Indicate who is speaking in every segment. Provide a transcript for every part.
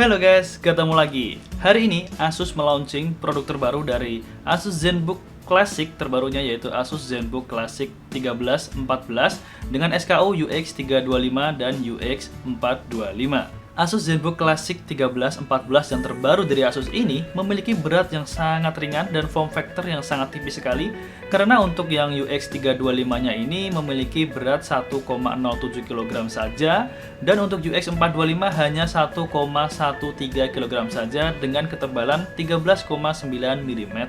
Speaker 1: Halo guys, ketemu lagi. Hari ini Asus melaunching produk terbaru dari Asus ZenBook Classic terbarunya, yaitu Asus ZenBook Classic 1314 dengan SKU UX 325 dan UX 425. Asus ZenBook Classic 1314 yang terbaru dari Asus ini memiliki berat yang sangat ringan dan form factor yang sangat tipis sekali, karena untuk yang UX 325-nya ini memiliki berat 1,07 kg saja, dan untuk UX 425 hanya 1,13 kg saja dengan ketebalan 13,9 mm.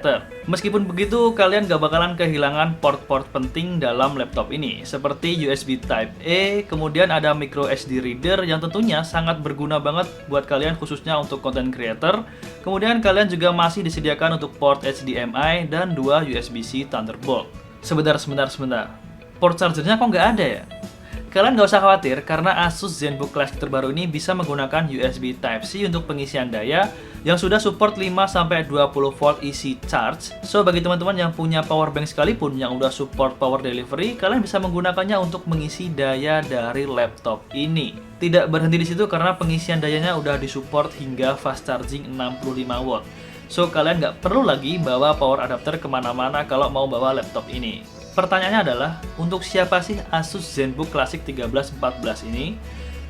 Speaker 1: Meskipun begitu, kalian gak bakalan kehilangan port-port penting dalam laptop ini, seperti USB Type-A, kemudian ada micro SD reader yang tentunya sangat berguna banget buat kalian, khususnya untuk content creator. Kemudian kalian juga masih disediakan untuk port HDMI dan 2 USB-C Thunderbolt. Sebentar. Port chargernya kok nggak ada ya? Kalian nggak usah khawatir, karena Asus ZenBook Classic terbaru ini bisa menggunakan USB Type-C untuk pengisian daya yang sudah support 5-20 volt EC charge. So, bagi teman-teman yang punya power bank sekalipun yang udah support power delivery, kalian bisa menggunakannya untuk mengisi daya dari laptop ini. Tidak berhenti di situ, karena pengisian dayanya udah disupport hingga fast charging 65 watt. So, kalian nggak perlu lagi bawa power adapter kemana-mana kalau mau bawa laptop ini. Pertanyaannya adalah, untuk siapa sih Asus ZenBook Classic 1314 ini?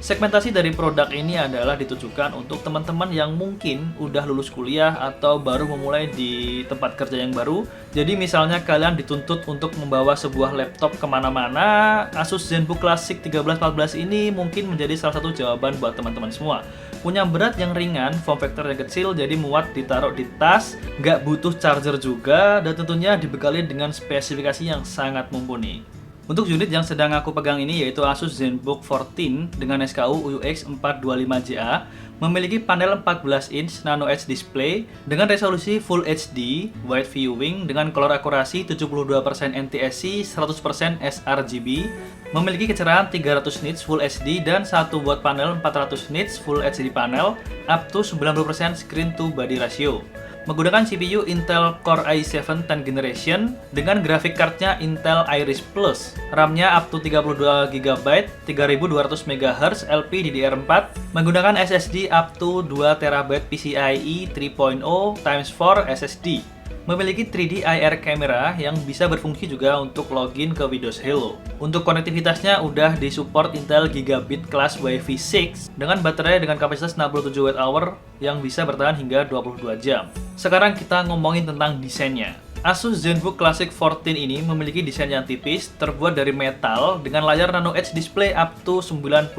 Speaker 1: Segmentasi dari produk ini adalah ditujukan untuk teman-teman yang mungkin udah lulus kuliah atau baru memulai di tempat kerja yang baru. Jadi misalnya kalian dituntut untuk membawa sebuah laptop kemana-mana, Asus ZenBook Classic 1314 ini mungkin menjadi salah satu jawaban buat teman-teman semua. Punya berat yang ringan, form factor yang kecil, jadi muat ditaruh di tas, nggak butuh charger juga, dan tentunya dibekali dengan spesifikasi yang sangat mumpuni. Untuk unit yang sedang aku pegang ini yaitu Asus ZenBook 14 dengan SKU UX 425JA, memiliki panel 14 inch Nano Edge display dengan resolusi Full HD, wide viewing dengan color akurasi 72% NTSC, 100% sRGB, memiliki kecerahan 300 nits Full HD dan 1 watt panel 400 nits Full HD panel, up to 90% screen to body ratio. Menggunakan CPU Intel Core i7 10th generation dengan graphic cardnya Intel Iris Plus, RAM-nya up to 32 GB, 3200 MHz LPDDR4, menggunakan SSD up to 2 TB PCIe 3.0 x4 SSD. Memiliki 3D IR camera yang bisa berfungsi juga untuk login ke Windows Hello. Untuk konektivitasnya udah disupport Intel Gigabit Class Wi-Fi 6 dengan baterai dengan kapasitas 67 Wh yang bisa bertahan hingga 22 jam. Sekarang kita ngomongin tentang desainnya. Asus ZenBook Classic 14 ini memiliki desain yang tipis, terbuat dari metal dengan layar Nano Edge display up to 90%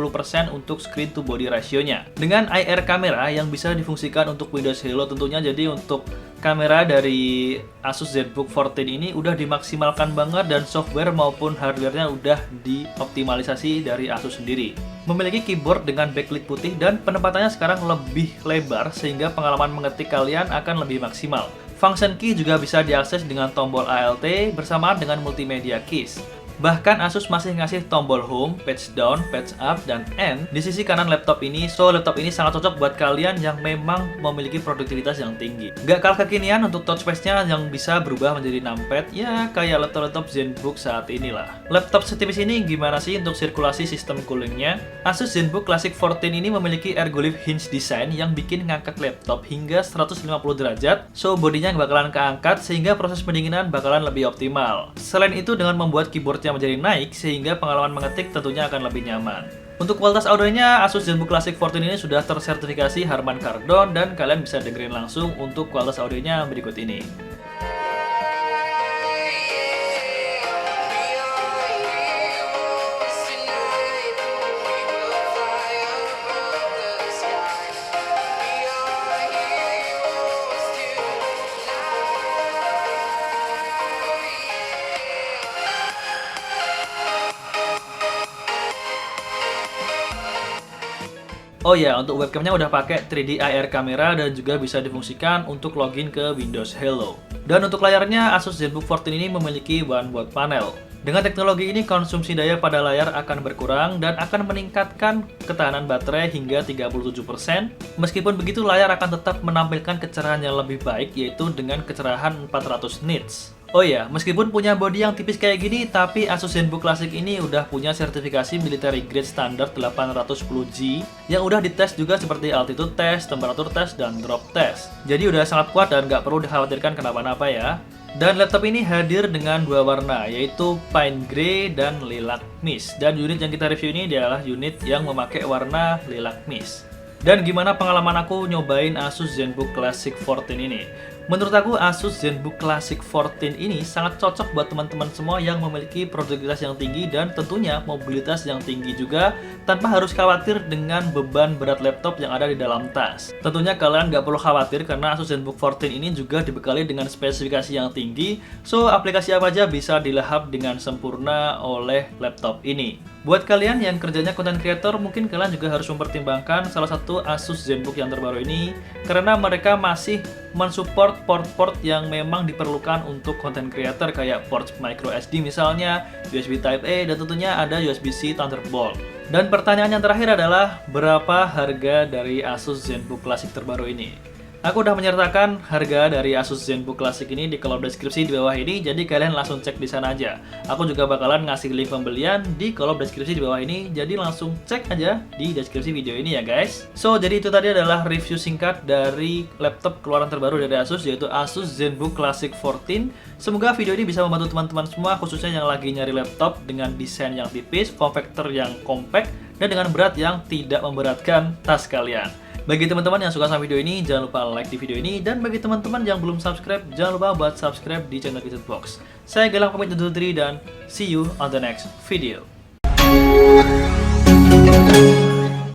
Speaker 1: untuk screen to body ratio-nya. Dengan IR kamera yang bisa difungsikan untuk Windows Hello tentunya, jadi untuk kamera dari Asus ZenBook 14 ini udah dimaksimalkan banget, dan software maupun hardware-nya udah dioptimalisasi dari Asus sendiri. Memiliki keyboard dengan backlit putih dan penempatannya sekarang lebih lebar sehingga pengalaman mengetik kalian akan lebih maksimal. Function key juga bisa diakses dengan tombol Alt bersamaan dengan multimedia keys. Bahkan Asus masih ngasih tombol home, page down, page up, dan end di sisi kanan laptop ini. So, laptop ini sangat cocok buat kalian yang memang memiliki produktivitas yang tinggi. Gak kalah kekinian untuk touchpad-nya yang bisa berubah menjadi numpad, ya kayak laptop-laptop ZenBook saat inilah. Laptop setipis ini gimana sih untuk sirkulasi sistem coolingnya? Asus ZenBook Classic 14 ini memiliki ergolit hinge design yang bikin ngangkat laptop hingga 150 derajat. So, bodinya bakalan keangkat sehingga proses pendinginan bakalan lebih optimal. Selain itu, dengan membuat keyboard yang menjadi naik sehingga pengalaman mengetik tentunya akan lebih nyaman. Untuk kualitas audionya, Asus ZenBook Classic 14 ini sudah tersertifikasi Harman Kardon, dan kalian bisa dengerin langsung untuk kualitas audionya berikut ini. Oh ya, untuk webcamnya udah pakai 3D IR kamera dan juga bisa difungsikan untuk login ke Windows Hello. Dan untuk layarnya, Asus ZenBook 14 ini memiliki 1 watt panel. Dengan teknologi ini, konsumsi daya pada layar akan berkurang dan akan meningkatkan ketahanan baterai hingga 37%. Meskipun begitu, layar akan tetap menampilkan kecerahan yang lebih baik, yaitu dengan kecerahan 400 nits. Oh iya, meskipun punya bodi yang tipis kayak gini, tapi Asus ZenBook Classic ini udah punya sertifikasi military grade standar 810G yang udah dites juga seperti altitude test, temperatur test, dan drop test. Jadi udah sangat kuat dan nggak perlu dikhawatirkan kenapa-napa ya. Dan laptop ini hadir dengan dua warna, yaitu Pine Grey dan Lilac Mist. Dan unit yang kita review ini adalah unit yang memakai warna Lilac Mist. Dan gimana pengalaman aku nyobain Asus ZenBook Classic 14 ini? Menurut aku Asus ZenBook Classic 14 ini sangat cocok buat teman-teman semua yang memiliki produktivitas yang tinggi dan tentunya mobilitas yang tinggi juga tanpa harus khawatir dengan beban berat laptop yang ada di dalam tas. Tentunya kalian nggak perlu khawatir karena Asus ZenBook 14 ini juga dibekali dengan spesifikasi yang tinggi, so aplikasi apa aja bisa dilahap dengan sempurna oleh laptop ini. Buat kalian yang kerjanya content creator, mungkin kalian juga harus mempertimbangkan salah satu Asus ZenBook yang terbaru ini karena mereka masih mensupport port-port yang memang diperlukan untuk content creator kayak port micro SD misalnya, USB Type-A, dan tentunya ada USB-C Thunderbolt. Dan pertanyaan yang terakhir adalah berapa harga dari Asus ZenBook Classic terbaru ini? Aku udah menyertakan harga dari Asus ZenBook Classic ini di kolom deskripsi di bawah ini, jadi kalian langsung cek di sana aja. Aku juga bakalan ngasih link pembelian di kolom deskripsi di bawah ini, jadi langsung cek aja di deskripsi video ini ya guys. So, jadi itu tadi adalah review singkat dari laptop keluaran terbaru dari Asus, yaitu Asus ZenBook Classic 14. Semoga video ini bisa membantu teman-teman semua, khususnya yang lagi nyari laptop dengan desain yang tipis, form factor yang compact, dan dengan berat yang tidak memberatkan tas kalian. Bagi teman-teman yang suka sama video ini, jangan lupa like di video ini. Dan bagi teman-teman yang belum subscribe, jangan lupa buat subscribe di channel Gadget Box. Saya Galang pamit undur diri dan see you on the next video.